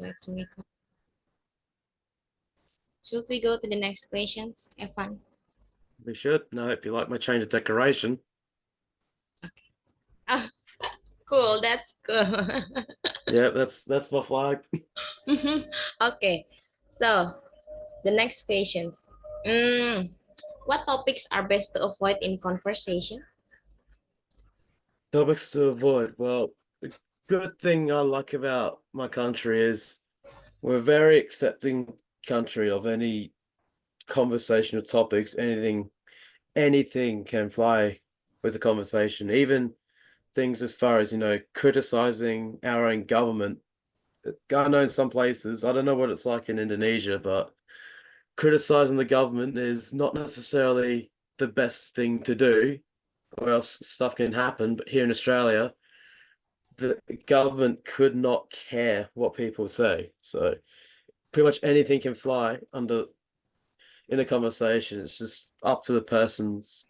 like to record. Should we go to the next questions? Have fun. We should. No, if you like my change of decoration. Ah, cool. That's cool. Yeah, that's my flag. Okay. So the next question. Mm, what topics are best to avoid in conversation? Topics to avoid. Well, the good thing I like about my country is we're a very accepting country of any conversational topics. Anything can fly with the conversation. Even things as far as, criticizing our own government. I know in some places, I don't know what it's like in Indonesia, but criticizing the government is not necessarily the best thing to do, or else stuff can happen. But here in Australia, the government could not care what people say. So pretty much anything can fly under in a conversation. It's just up to the person's,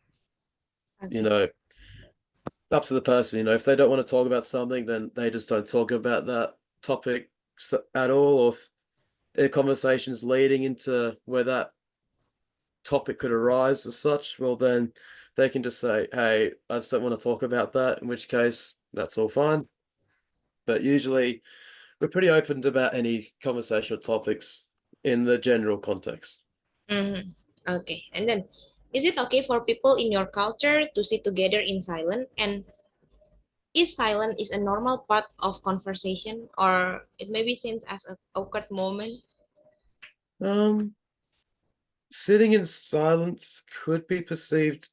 you Okay. know, up to the person. If they don't want to talk about something, then they just don't talk about that topic at all. Or if their conversation's leading into where that topic could arise as such, well, then they can just say, hey, I just don't want to talk about that, in which case that's all fine. But usually we're pretty open about any conversational topics in the general context. Mm-hmm. Okay. And then, is it okay for people in your culture to sit together in silence? And is silence is a normal part of conversation, or it may be seen as an awkward moment? Um, Sitting in silence could be perceived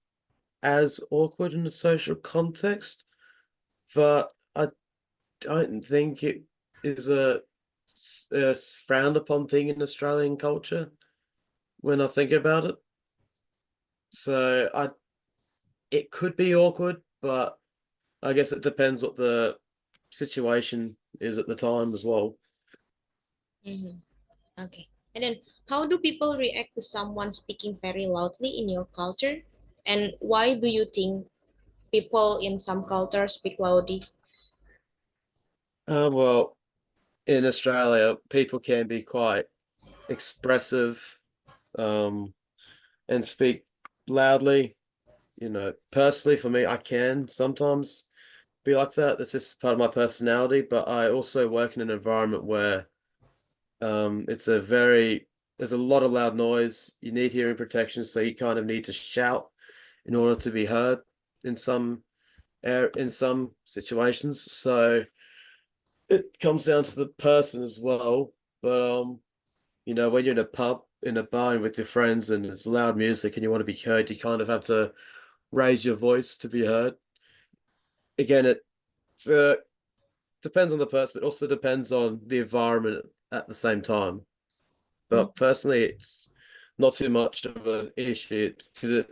as awkward in a social context, but I don't think it is a frowned upon thing in Australian culture when I think about it. So it could be awkward, but I guess it depends what the situation is at the time as well. Mm-hmm. Okay. And then, how do people react to someone speaking very loudly in your culture? And why do you think people in some cultures speak loudly? Well, in Australia, people can be quite expressive, um, and speak loudly. Personally, for me, I can sometimes be like that. That's just part of my personality. But I also work in an environment where it's there's a lot of loud noise. You need hearing protection, so you kind of need to shout in order to be heard in some situations. So it comes down to the person as well. But when you're in a pub, in a bar with your friends and there's loud music and you want to be heard, you kind of have to raise your voice to be heard. Again, it uh, depends on the person, but also depends on the environment at the same time. Mm. But personally, it's not too much of an issue because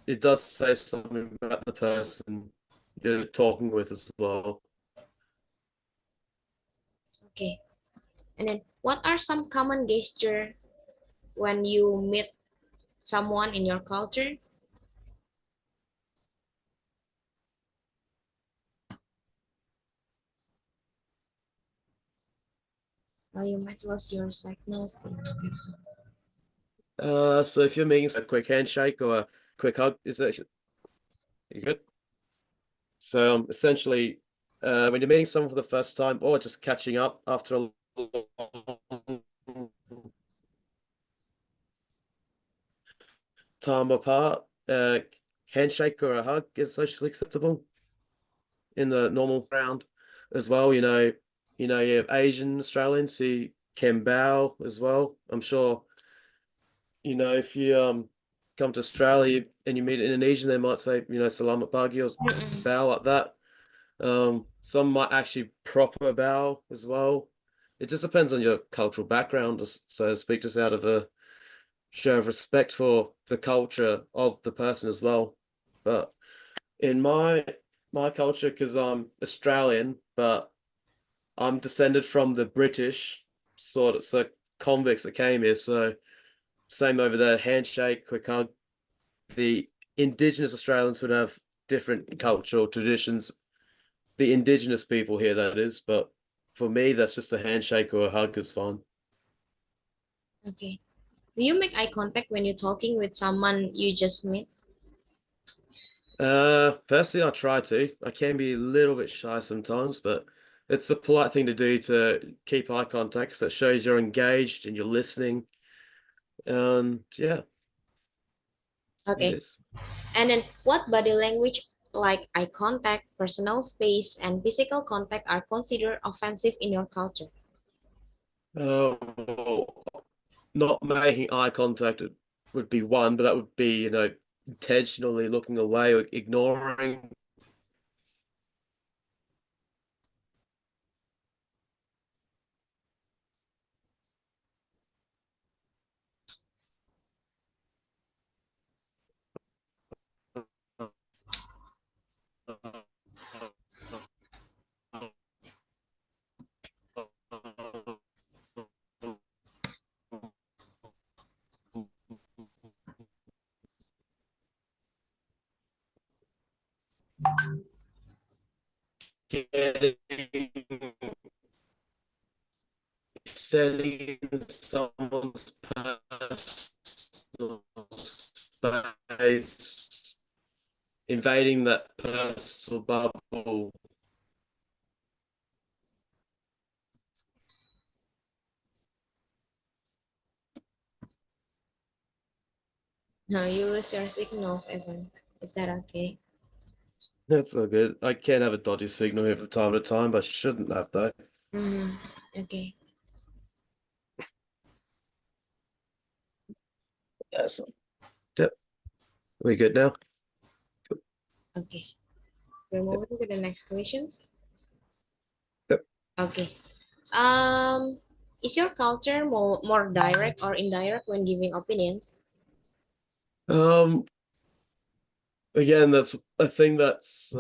it does say something about the person you're talking with as well. Okay. And then, what are some common gesture when you meet someone in your culture? Oh, you might lose your signals. So if you're making a quick handshake or a quick hug, is that you good? So essentially, when you're meeting someone for the first time or just catching up after a long time apart, handshake or a hug is socially acceptable in the normal round as well. You have Asian Australians who can bow as well. I'm sure, if you come to Australia and you meet an Indonesian, they might say, selamat pagi or Mm-mm. bow like that. Some might actually proper bow as well. It just depends on your cultural background, so to speak, just out of a show of respect for the culture of the person as well. But in my culture, because I'm Australian, but I'm descended from the British sort of so convicts that came here. So same over there, handshake, quick hug. The indigenous Australians would have different cultural traditions. The indigenous people here, that is, but for me, that's just a handshake or a hug is fine. Okay. Do you make eye contact when you're talking with someone you just met? Personally, I try to. I can be a little bit shy sometimes, but it's a polite thing to do to keep eye contact 'cause that shows you're engaged and you're listening. And yeah, it Okay. is. And then what body language like eye contact, personal space, and physical contact are considered offensive in your culture? Oh, not making eye contact would be one, but that would be, intentionally looking away or ignoring. Getting Setting someone's personal space, invading that personal bubble. No, you lose your signals, Evan. Is that okay? That's all good. I can have a dodgy signal here from time to time, but shouldn't have though. Mm-hmm. Okay. Yes. Yep. We good now? Okay. We're Yep. moving to the next questions. Yep. Okay. Um, is your culture more direct or indirect when giving opinions? Um, Again, that's a thing that's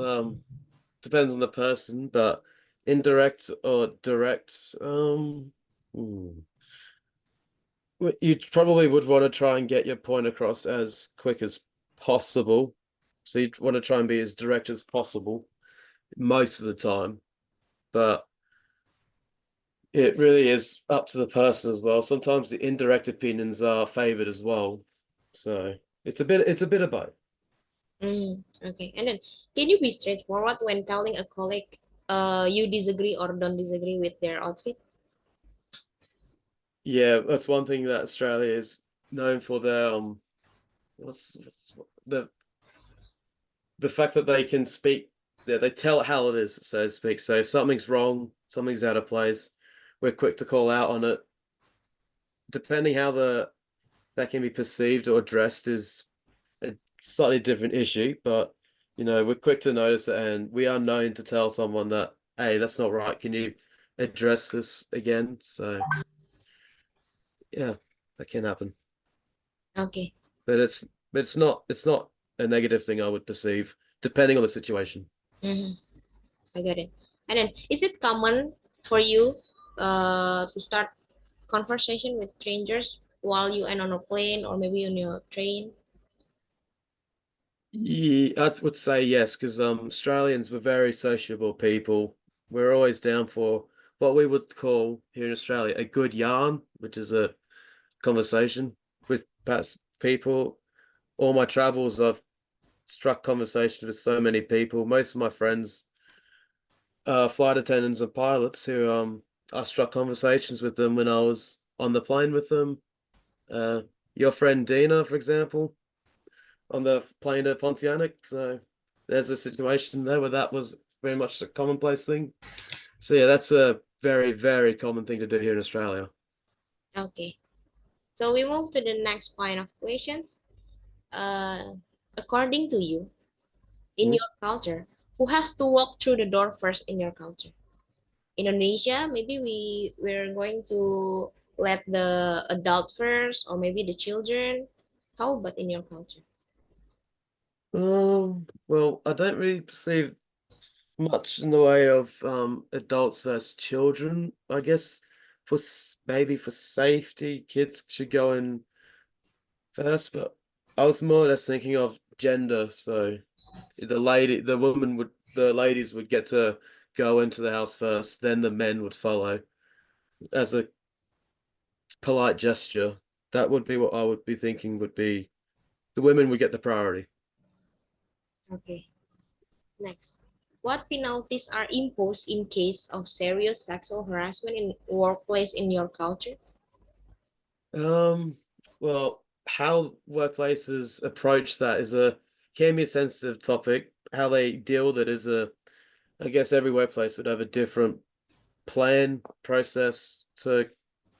depends on the person, but indirect or direct, hmm. You probably would want to try and get your point across as quick as possible. So you'd want to try and be as direct as possible most of the time. But it really is up to the person as well. Sometimes the indirect opinions are favored as well. So it's a bit of both. Okay. And then, can you be straightforward when telling a colleague you disagree or don't disagree with their outfit? Yeah, that's one thing that Australia is known for their what's the fact that they can speak, yeah, they tell it how it is, so to speak. So if something's wrong, something's out of place, we're quick to call out on it. Depending how that can be perceived or addressed is a slightly different issue, but we're quick to notice it and we are known to tell someone that, hey, that's not right. Can you address this again? So yeah, that can happen. Okay. But it's not a negative thing I would perceive, depending on the situation. Mm-hmm. I get it. And then, is it common for you to start conversation with strangers while you are on a plane or maybe on your train? Yeah, I would say yes, because Australians were very sociable people. We're always down for what we would call here in Australia a good yarn, which is a conversation with past people. All my travels, I've struck conversations with so many people. Most of my friends are flight attendants and pilots who I struck conversations with them when I was on the plane with them. Your friend Dina, for example, on the plane to Pontianak. So there's a situation there where that was very much a commonplace thing. So yeah, that's a very, very common thing to do here in Australia. Okay. So we move to the next point of questions. Uh, according to you, in Mhm. your culture, who has to walk through the door first in your culture? Indonesia, maybe we're going to let the adult first, or maybe the children. How about in your culture? Well, I don't really perceive much in the way of adults versus children. I guess maybe for safety, kids should go in first, but I was more or less thinking of gender. So the ladies would get to go into the house first, then the men would follow as a polite gesture. That would be what I would be thinking would be the women would get the priority. Okay. Next. What penalties are imposed in case of serious sexual harassment in workplace in your culture? Um, well, how workplaces approach that is a can be a sensitive topic. How they deal with it is I guess every workplace would have a different plan, process to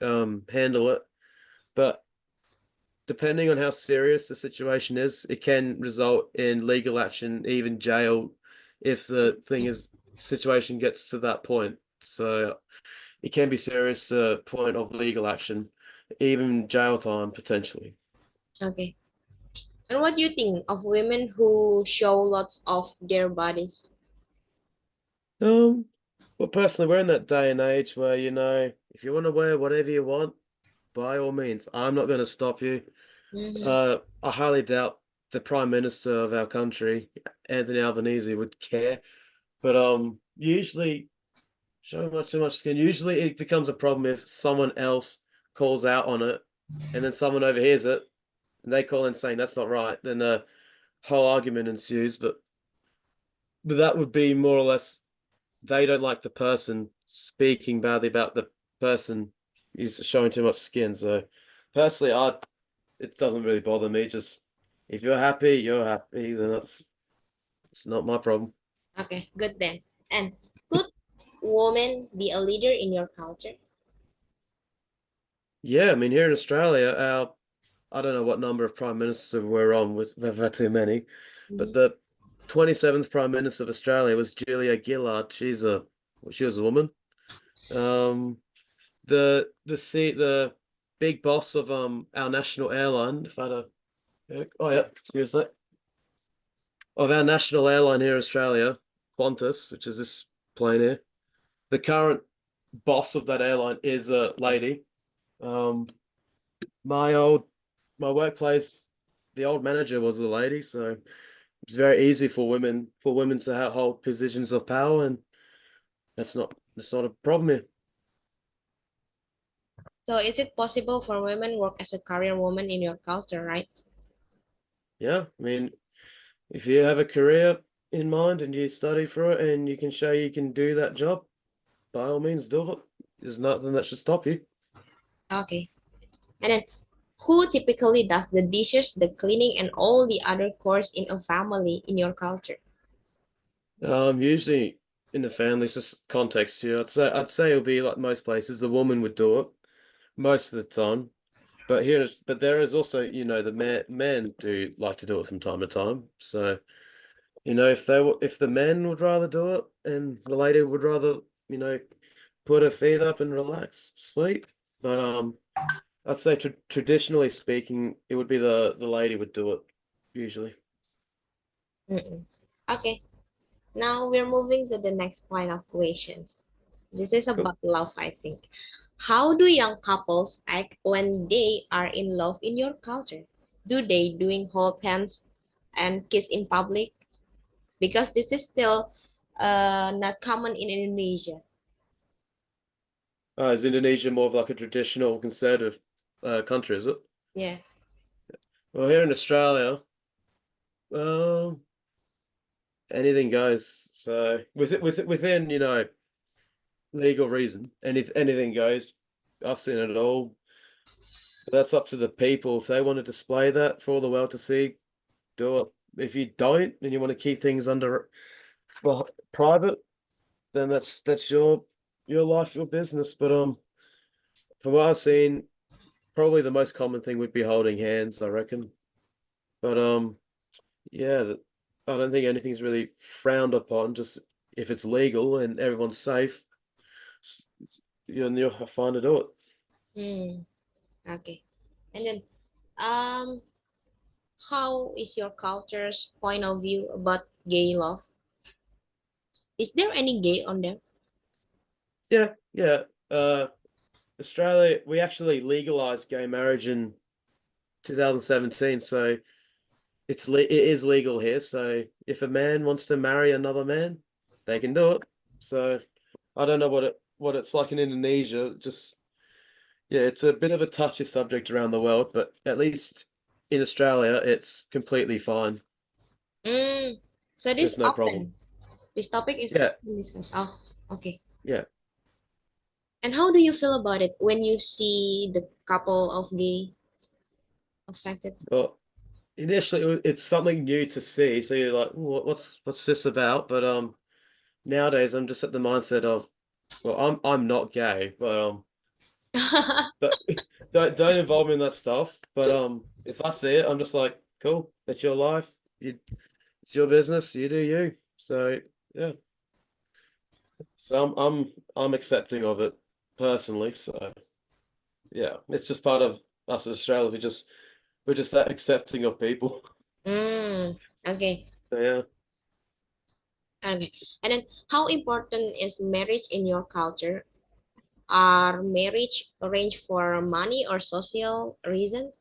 handle it. But depending on how serious the situation is, it can result in legal action, even jail, if the thing is situation gets to that point. So it can be serious to point of legal action, even jail time potentially. Okay. And what do you think of women who show lots of their bodies? Um, well, personally, we're in that day and age where, if you want to wear whatever you want, by all means, I'm not going to stop you. Mm-hmm. I highly doubt the Prime Minister of our country, Anthony Albanese, would care. But usually showing much too much skin. Usually it becomes a problem if someone else calls out on it, and then someone overhears it, and they call in saying that's not right. Then a whole argument ensues. But that would be more or less they don't like the person speaking badly about the person who's showing too much skin. So personally, I it doesn't really bother me. Just if you're happy, you're happy. Then that's it's not my problem. Okay, good then. And could women be a leader in your culture? Yeah, I mean here in Australia, our I don't know what number of prime ministers we're on with. We've had too many, but Mhm. the 27th Prime Minister of Australia was Julia Gillard. She was a woman. Um, the big boss of our national airline. If I had a oh yeah, seriously, of our national airline here in Australia, Qantas, which is this plane here. The current boss of that airline is a lady. Um, my old my workplace, the old manager was a lady, so it's very easy for women to hold positions of power, and that's not a problem here. So is it possible for women work as a career woman in your culture, right? Yeah, I mean, if you have a career in mind and you study for it and you can show you can do that job, by all means do it. There's nothing that should stop you. Okay. And then who typically does the dishes, the cleaning, and all the other chores in a family in your culture? Usually in the family context here, I'd say it'll be like most places, the woman would do it most of the time. But there is also, the men do like to do it from time to time. So, if the men would rather do it and the lady would rather, you know, put her feet up and relax, sweet. But I'd say traditionally speaking, it would be the lady would do it usually. Mm-mm. Okay. Now we're moving to the next point of questions. This is Cool. about love, I think. How do young couples act when they are in love in your culture? Do they doing hold hands and kiss in public? Because this is still not common in Indonesia. Is Indonesia more of like a traditional conservative country, is it? Yeah. Well, here in Australia, um, anything goes. So within, legal reason, anything goes. I've seen it all. But that's up to the people. If they want to display that for all the world to see, do it. If you don't, and you want to keep things under private, then that's your life, your business. But from what I've seen, probably the most common thing would be holding hands, I reckon. But yeah, I don't think anything's really frowned upon. Just if it's legal and everyone's safe, s- you'll have fun to do it. Hmm. Okay. And then, um, how is your culture's point of view about gay love? Is there any gay on there? Yeah, yeah. Australia, we actually legalized gay marriage in 2017, so it is legal here. So if a man wants to marry another man, they can do it. So I don't know what it's like in Indonesia. Just yeah, it's a bit of a touchy subject around the world, but at least in Australia, it's completely fine. Mm. So this There's no problem. open. This topic is Yeah, often discussed. Oh, okay. yeah. And how do you feel about it when you see the couple of gay affected? Well, initially it's something new to see, so you're like, what's this about? But nowadays I'm just at the mindset of, well, I'm not gay, but don't don't involve me in that stuff. But if I see it, I'm just like, cool, that's your life. It's your business. You do you. So yeah. So I'm accepting of it personally. So yeah, it's just part of us in Australia. We're just that accepting of people. Mm, okay, So, yeah. okay. And then, how important is marriage in your culture? Are marriage arranged for money or social reasons?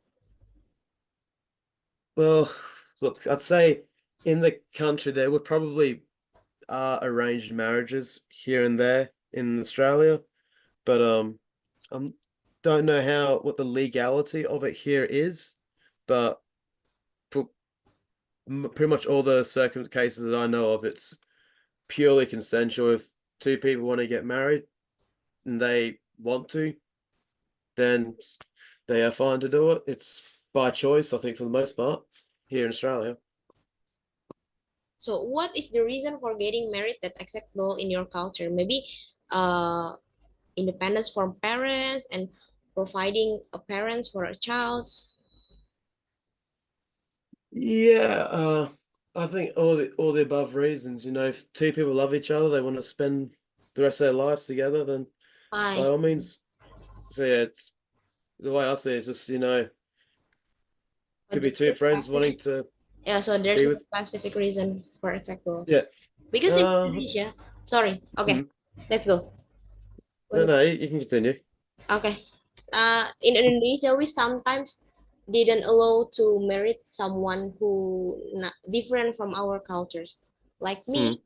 Well, look, I'd say in the country there would probably are arranged marriages here and there in Australia, but I don't know how what the legality of it here is, but for pretty much all the circum cases that I know of, it's purely consensual. If two people want to get married and they want to, then they are fine to do it. It's by choice, I think, for the most part here in Australia. So, what is the reason for getting married that acceptable in your culture? Maybe uh, independence from parents and providing a parents for a child. Yeah, I think all the above reasons. If two people love each other, they want to spend the rest of their lives together, then I by all see. means. So yeah, it's the way I see it is just, But could be two there's friends specific, wanting to yeah, so there's be no with. specific reason for acceptable. Yeah. Because in Uh, Indonesia, sorry, okay, hmm. let's go. No, When, no, you can continue. okay, in Indonesia, we sometimes didn't allow to marry someone who different from our cultures. Like Hmm. me,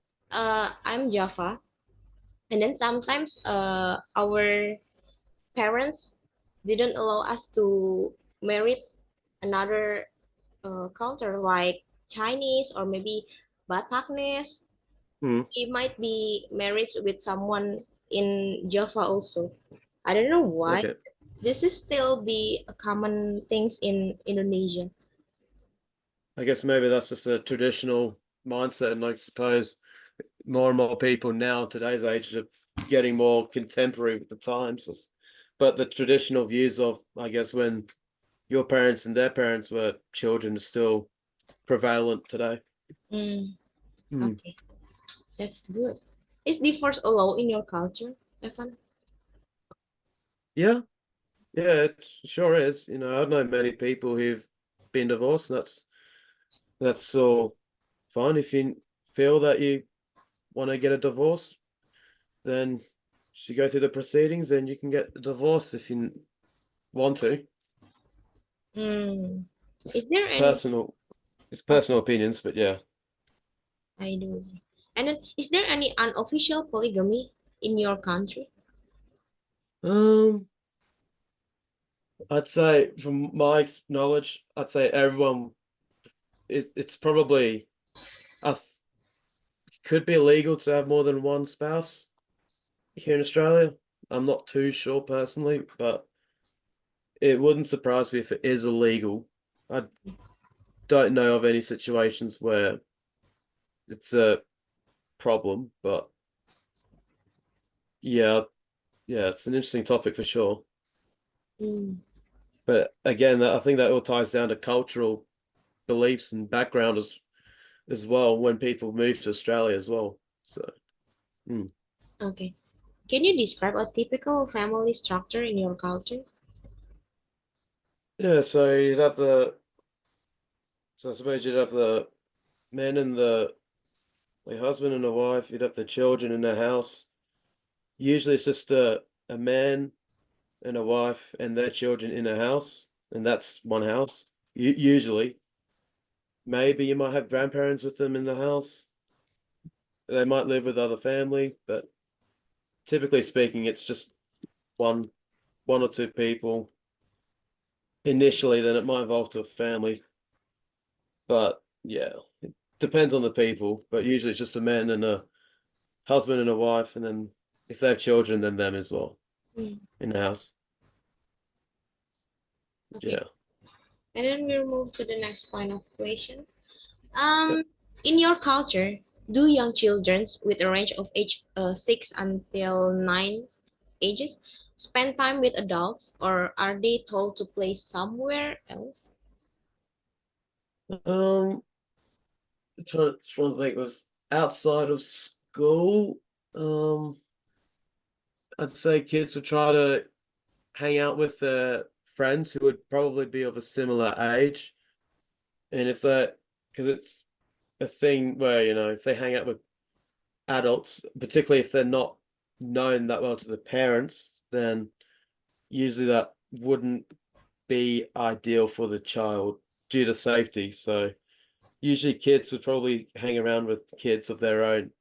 I'm Java, and then sometimes our parents didn't allow us to marry another culture like Chinese or maybe Bataknese. Hmm. He might be married with someone in Java also. I don't know why. Okay. This is still be a common things in Indonesia. I guess maybe that's just a traditional mindset, and I suppose more and more people now today's age are getting more contemporary with the times. But the traditional views of, I guess, when your parents and their parents were children is still prevalent today. Mm, Hmm. okay, that's good. Is divorce allowed in your culture, Evan? Yeah, yeah, it sure is. I know many people who've been divorced, and that's all fine. If you feel that you want to get a divorce, then you go through the proceedings, then you can get a divorce if you want to. Mm. Is It's there any? personal. It's Oh, personal opinions, but yeah. I do. And then, is there any unofficial polygamy in your country? Um, I'd say from my knowledge, I'd say everyone. It's probably I could be illegal to have more than one spouse here in Australia. I'm not too sure personally, but it wouldn't surprise me if it is illegal. I don't know of any situations where it's a problem, but yeah, yeah, it's an interesting topic for sure. Mm. But again, I think that all ties down to cultural beliefs and background as well when people move to Australia as well. So, mm. Okay. Can you describe a typical family structure in your culture? Yeah, so I suppose you'd have the men and the husband and a wife, you'd have the children in the house. Usually it's just a man and a wife and their children in a house, and that's one house. Usually, maybe you might have grandparents with them in the house, They might live with other family, but typically speaking, it's just one one or two people initially. Then it might evolve to a family, but yeah, it depends on the people. But usually it's just a man and a husband and a wife, and then if they have children, then them as well Mm, in the house. okay. Yeah. And then we'll move to the next point of question. Yep. Um, in your culture, do young children with a range of age 6 until 9 ages spend time with adults, or are they told to play somewhere else? Um, trying to think was outside of school. Um, I'd say kids would try to hang out with their friends who would probably be of a similar age. And if they're, because it's a thing where, if they hang out with adults, particularly if they're not known that well to the parents, then usually that wouldn't be ideal for the child due to safety. So usually kids would probably hang around with kids of their own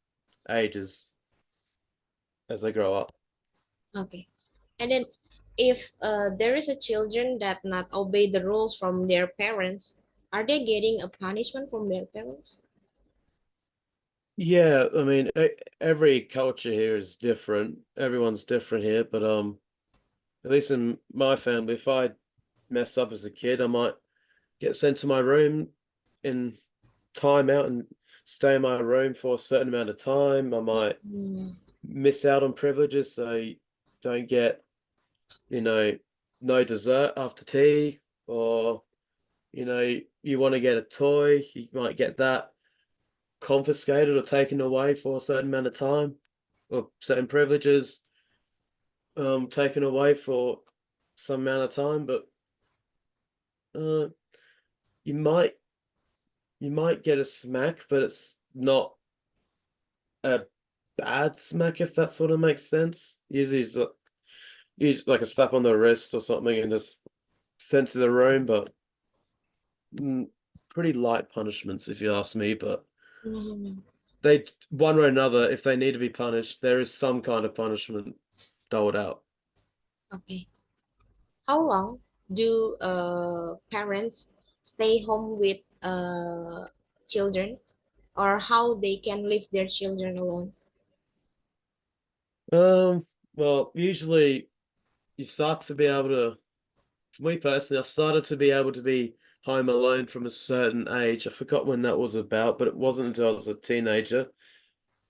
ages as they grow up. Okay. And then if there is a children that not obey the rules from their parents, are they getting a punishment from their parents? Yeah, I mean, every culture here is different. Everyone's different here, but at least in my family, if I messed up as a kid, I might get sent to my room in time out and stay in my room for a certain amount of time. I might Mm, miss out on privileges, so you don't get, you know, no dessert after tea, or, you want to get a toy, you might get that confiscated or taken away for a certain amount of time, or certain privileges taken away for some amount of time. But uh, you might you might get a smack, but it's not a bad smack if that sort of makes sense. Usually like a slap on the wrist or something and just sent to the room, but mm, pretty light punishments if you ask me. But mm, they, one way or another, if they need to be punished, there is some kind of punishment doled out. okay. How long do parents stay home with children, or how they can leave their children alone? Um, well, usually you start to be able to, for me personally, I started to be able to be home alone from a certain age. I forgot when that was about, but it wasn't until I was a teenager.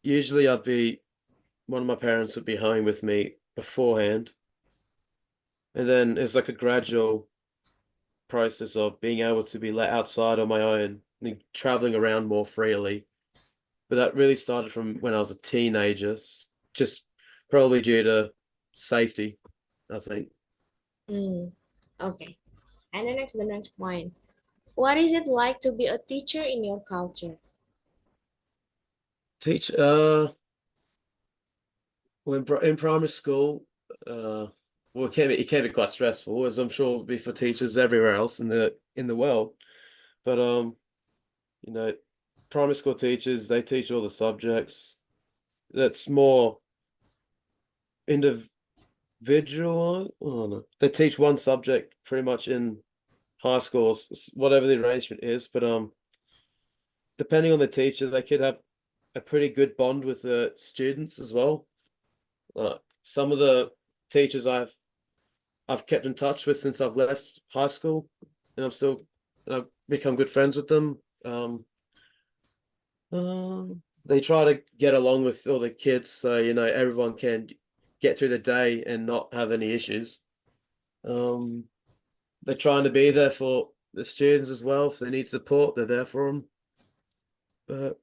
Usually one of my parents would be home with me beforehand. And then it's like a gradual process of being able to be let outside on my own and traveling around more freely. But that really started from when I was a teenager, just probably due to safety, I think. Mm, okay. And the next point. What is it like to be a teacher in your culture? Teach, when in primary school, uh, well, it can be quite stressful, as I'm sure it would be for teachers everywhere else in the world. But you know, primary school teachers, they teach all the subjects. That's more individual. Oh, no. They teach one subject pretty much in high schools, whatever the arrangement is. But depending on the teacher, they could have a pretty good bond with the students as well. Some of the teachers I've kept in touch with since I've left high school, and I've become good friends with them. They try to get along with all the kids, so everyone can get through the day and not have any issues. Um, they're trying to be there for the students as well. If they need support, they're there for them. But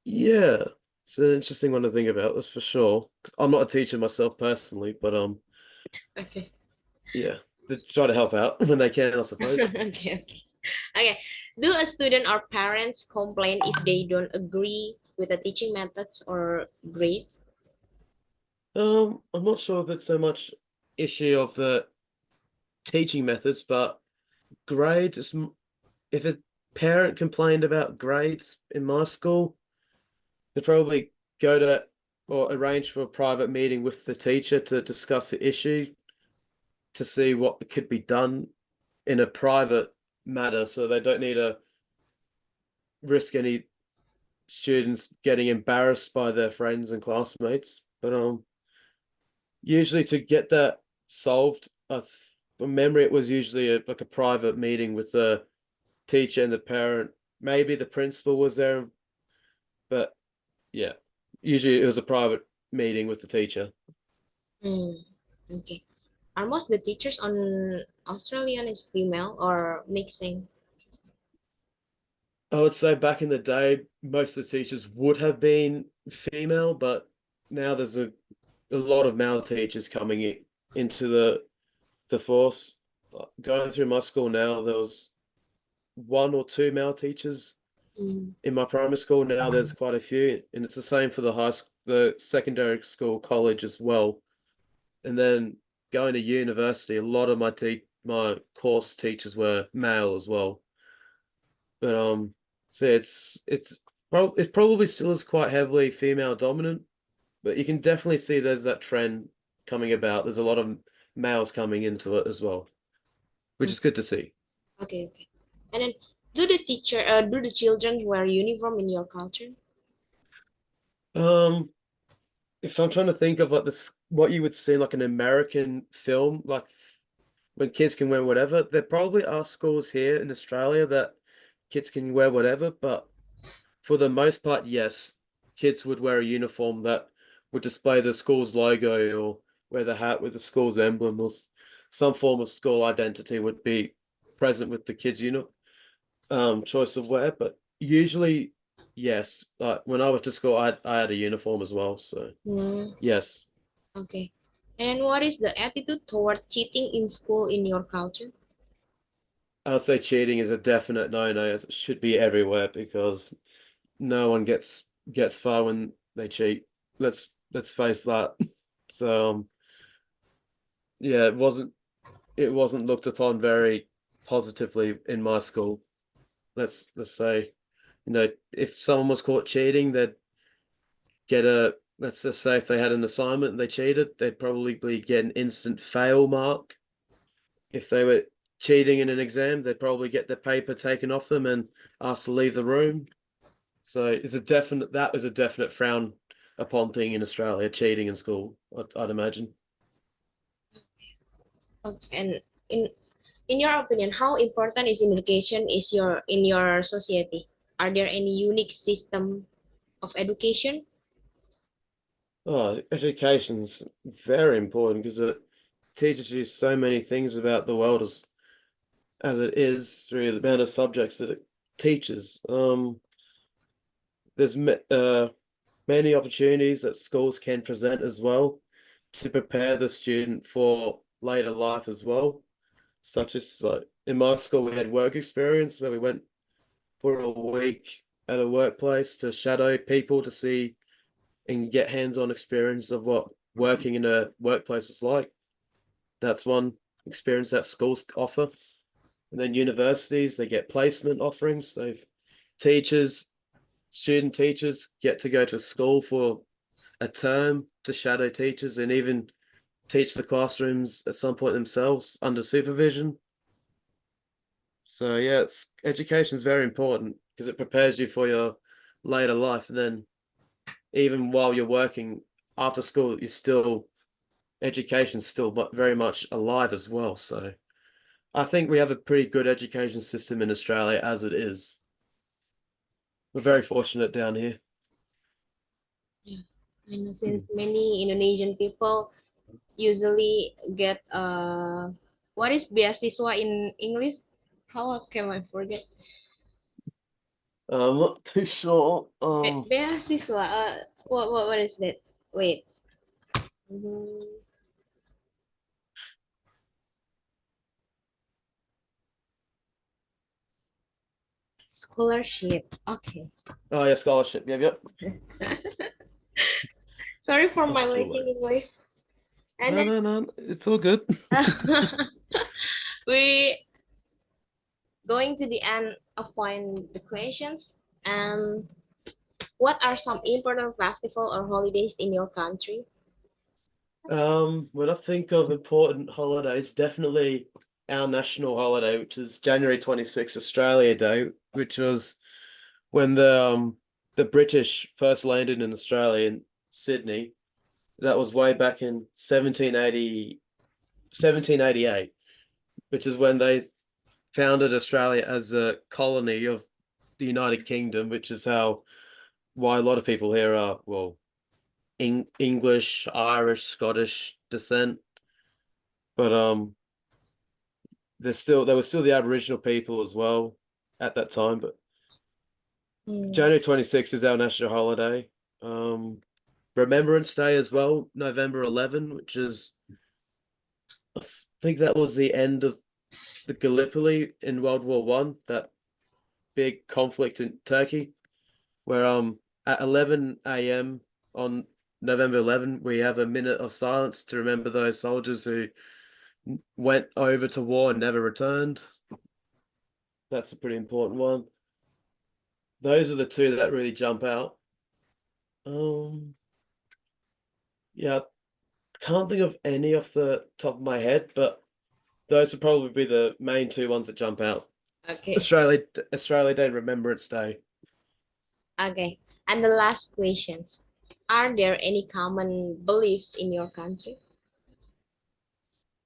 yeah, it's an interesting one to think about, that's for sure. 'Cause I'm not a teacher myself personally, but Okay. yeah, they try to help out when they can, I suppose. Okay, okay. Okay. Do a student or parents complain if they don't agree with the teaching methods or grades? I'm not sure if it's so much issue of the teaching methods, but grades. If a parent complained about grades in my school, They probably go to or arrange for a private meeting with the teacher to discuss the issue to see what could be done in a private matter, so they don't need to risk any students getting embarrassed by their friends and classmates. But usually to get that solved, from memory, it was usually like a private meeting with the teacher and the parent. Maybe the principal was there, but yeah, usually it was a private meeting with the teacher. Hmm. Okay. Are most the teachers on Australian is female or mixing? I would say back in the day, most of the teachers would have been female, but now there's a lot of male teachers coming into the force. Going through my school now, there was one or two male teachers Mm. in my primary school. Now there's quite a few, and it's the same for the secondary school, college as well. And then going to university, a lot of my course teachers were male as well. But so it probably still is quite heavily female dominant, but you can definitely see there's that trend coming about. There's a lot of males coming into it as well, which Mm. is good to see. Okay, okay. And then, do the children wear uniform in your culture? Um, if I'm trying to think of like this, what you would see in like an American film, like when kids can wear whatever, there probably are schools here in Australia that kids can wear whatever, but for the most part, yes, kids would wear a uniform that would display the school's logo or wear the hat with the school's emblem or some form of school identity would be present with the kids' choice of wear. But usually, yes, like when I went to school, I had a uniform as well. So Hmm. yes, Okay. And what is the attitude toward cheating in school in your culture? I would say cheating is a definite no-no, as it should be everywhere because no one gets far when they cheat. Let's face that. So yeah, it wasn't looked upon very positively in my school. Let's say, if someone was caught cheating, they'd get a let's just say if they had an assignment and they cheated, they'd probably get an instant fail mark. If they were cheating in an exam, they'd probably get their paper taken off them and asked to leave the room. So that was a definite frown upon thing in Australia, cheating in school, I'd imagine. Okay. And in in your opinion, how important is education is your in your society? Are there any unique system of education? Oh, education's very important because it teaches you so many things about the world as it is through the amount of subjects that it teaches. There's many opportunities that schools can present as well to prepare the student for later life as well, such as like in my school we had work experience where we went for a week at a workplace to shadow people to see and get hands-on experience of what working in a workplace was like. That's one experience that schools offer. And then universities, they get placement offerings. So teachers, student teachers get to go to school for a term to shadow teachers and even teach the classrooms at some point themselves under supervision. So yeah, education is very important because it prepares you for your later life. And then even while you're working after school, you still education's still very much alive as well. So I think we have a pretty good education system in Australia as it is. We're very fortunate down here. Yeah. I know Hmm. since many Indonesian people usually get what is beasiswa in English? How can I forget? I'm not too sure. Beasiswa. What is that? Wait. Mhm. Scholarship. Okay. Oh yeah, scholarship. Yep, yep. Sorry for my lacking Absolutely. English. And No, then no, no. It's all good. we going to the end of point the questions. Um, what are some important festival or holidays in your country? When I think of important holidays, definitely our national holiday, which is January 26th, Australia Day, which was when the British first landed in Australia in Sydney. That was way back in 1788, which is when they founded Australia as a colony of the United Kingdom, which is how why a lot of people here are, well, English, Irish, Scottish descent. But there were still the Aboriginal people as well at that time. But Hmm. January 26th is our national holiday. Um, Remembrance Day as well, November 11, which is I think that was the end of the Gallipoli in World War One, that big conflict in Turkey, where at 11 a.m. on November 11, we have a minute of silence to remember those soldiers who went over to war and never returned. That's a pretty important one. Those are the two that really jump out. Um, yeah, can't think of any off the top of my head, but those would probably be the main two ones that jump out. Okay. Australia Day and Remembrance Day. Okay. And the last questions. Are there any common beliefs in your country?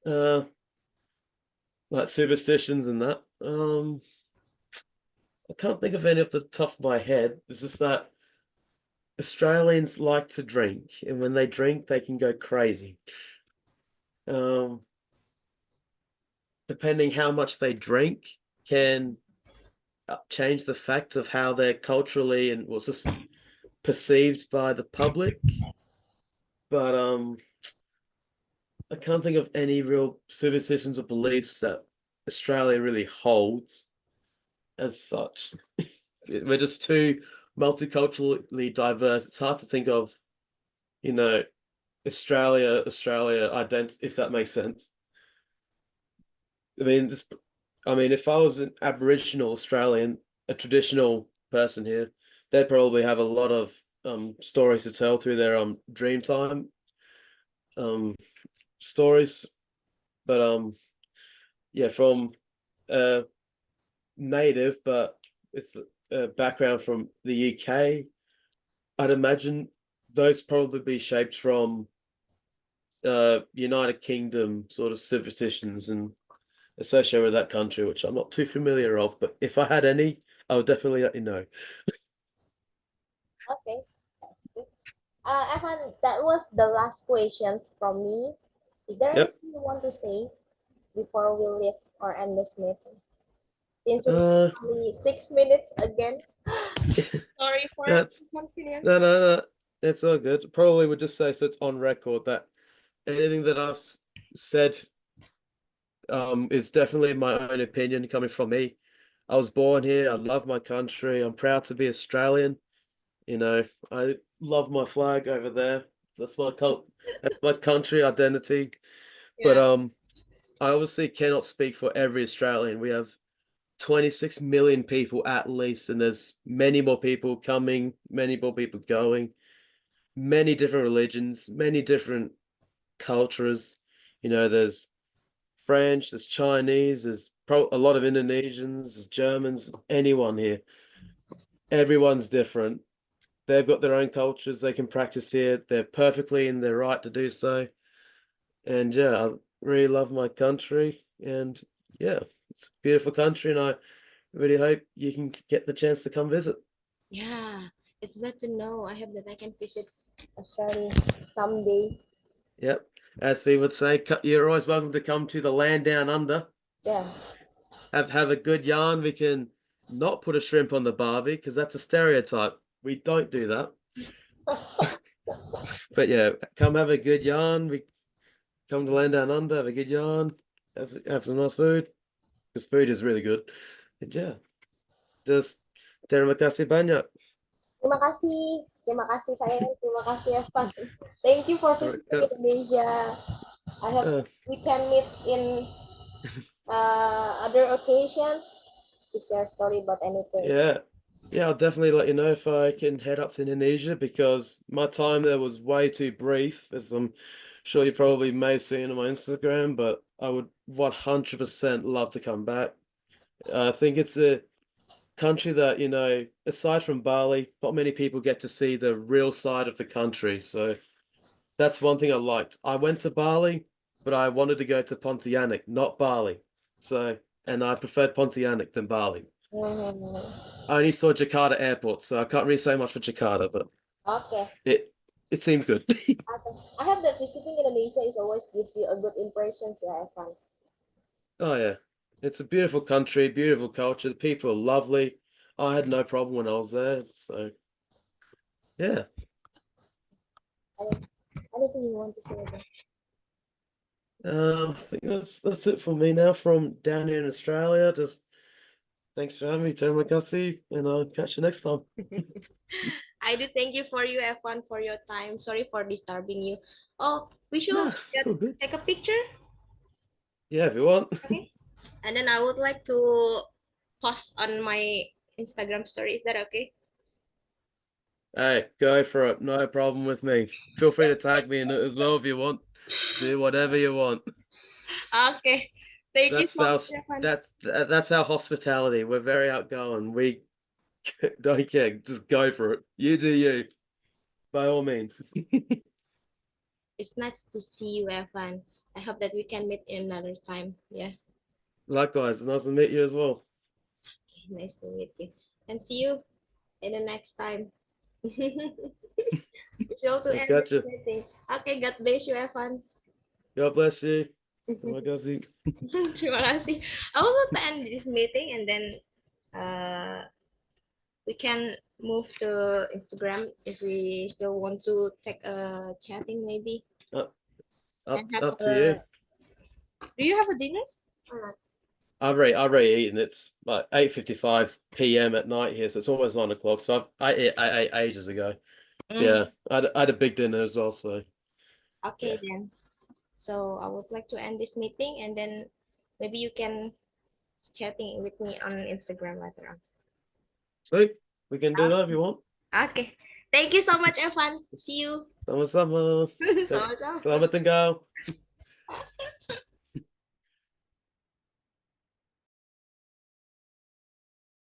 Uh, like superstitions and that. I can't think of any off the top of my head. It's just that Australians like to drink, and when they drink, they can go crazy. Um, Depending how much they drink, can change the fact of how they're culturally and was just perceived by the public. But I can't think of any real superstitions or beliefs that Australia really holds as such. We're just too multiculturally diverse. It's hard to think of, you know, Australia ident if that makes sense. I mean, if I was an Aboriginal Australian, a traditional person here, they'd probably have a lot of stories to tell through their Dreamtime um stories. But yeah, from uh native but with a background from the UK, I'd imagine those probably be shaped from United Kingdom sort of superstitions and associated with that country, which I'm not too familiar of. But if I had any, I would definitely let you know. Okay. Evan, that was the last questions from me. Is there Yep. anything you want to say before we leave or end this meeting? Since it's Uh, only 6 minutes again. Sorry for that's inconvenience. no. It's all good. Probably would just say so it's on record that anything that I've said is definitely my own opinion coming from me. I was born here. I love my country. I'm proud to be Australian. You know, I love my flag over there. That's my that's my country identity. But Yeah. I obviously cannot speak for every Australian. We have 26 million people at least, and there's many more people coming, many more people going, many different religions, many different cultures. There's French, there's Chinese, there's a lot of Indonesians, there's Germans, anyone here. Everyone's different. They've got their own cultures they can practice here. They're perfectly in their right to do so. And yeah, I really love my country. And yeah, it's a beautiful country. And I really hope you can get the chance to come visit. Yeah. It's good to know. I hope that I can visit Australia someday. Yep. As we would say, you're always welcome to come to the land down under. Yeah. Have a good yarn. We can not put a shrimp on the barbie because that's a stereotype. We don't do that. But yeah, come have a good yarn. We come to land down under, have a good yarn, have some nice food. Because food is really good. And yeah, just terima kasih banyak. Terima kasih. Terima kasih saya. Terima kasih Evan. Thank you for Terima visiting kasih. Indonesia. I hope Uh, we can meet in other occasions to share story about anything. yeah, Yeah, I'll definitely let you know if I can head up to Indonesia because my time there was way too brief, as I'm sure you probably may have seen on my Instagram, but I would 100% love to come back. I think it's a country that, aside from Bali, not many people get to see the real side of the country. So that's one thing I liked. I went to Bali, but I wanted to go to Pontianak, not Bali. So, and I preferred Pontianak than Bali. Mhm. I only saw Jakarta Airport, so I can't really say much for Jakarta, but Okay. it it seemed good. Okay. I have that visiting Indonesia is always gives you a good impression, so I have fun. Oh yeah. It's a beautiful country, beautiful culture. The people are lovely. I had no problem when I was there. So yeah. Any- Anything you want to say about? I think that's it for me now from down here in Australia. Just thanks for having me, Terry McGussie, and I'll catch you next time. I do thank you for you, Evan, for your time. Sorry for disturbing you. Oh, we should Nah, it's all good. take a picture, Yeah, if you want. okay? And then I would like to post on my Instagram story. Is that okay? Hey, go for it. No problem with me. Feel free to tag me in it as well if you want. Do whatever you want. Okay. Thank you That's so much, our Evan. that's our hospitality. We're very outgoing. We don't care. Just go for it. You do you, by all means. It's nice to see you, Evan. I hope that we can meet in another time. Yeah, Likewise, it's nice to meet you as well. nice to meet you. And see you in the next time. So to Let's end this catch you. meeting. Okay, God bless you, Evan. God bless you. Oh my God, see. Terima kasih. I would like to end this meeting and then we can move to Instagram if we still want to take a chatting maybe Up, and up, have up to a. you. Do you have a dinner? Or not? I've already eaten. It's like 8:55 p.m. at night here, so it's almost 9 o'clock. So I ate ages ago. Mm. Yeah, I had a big dinner as well. So Okay yeah, then. So I would like to end this meeting and then maybe you can chatting with me on Instagram later on. see, we can do that if you want. Okay. Thank you so much, Evan. See you. Sama-sama. Sama-sama. Selamat tinggal.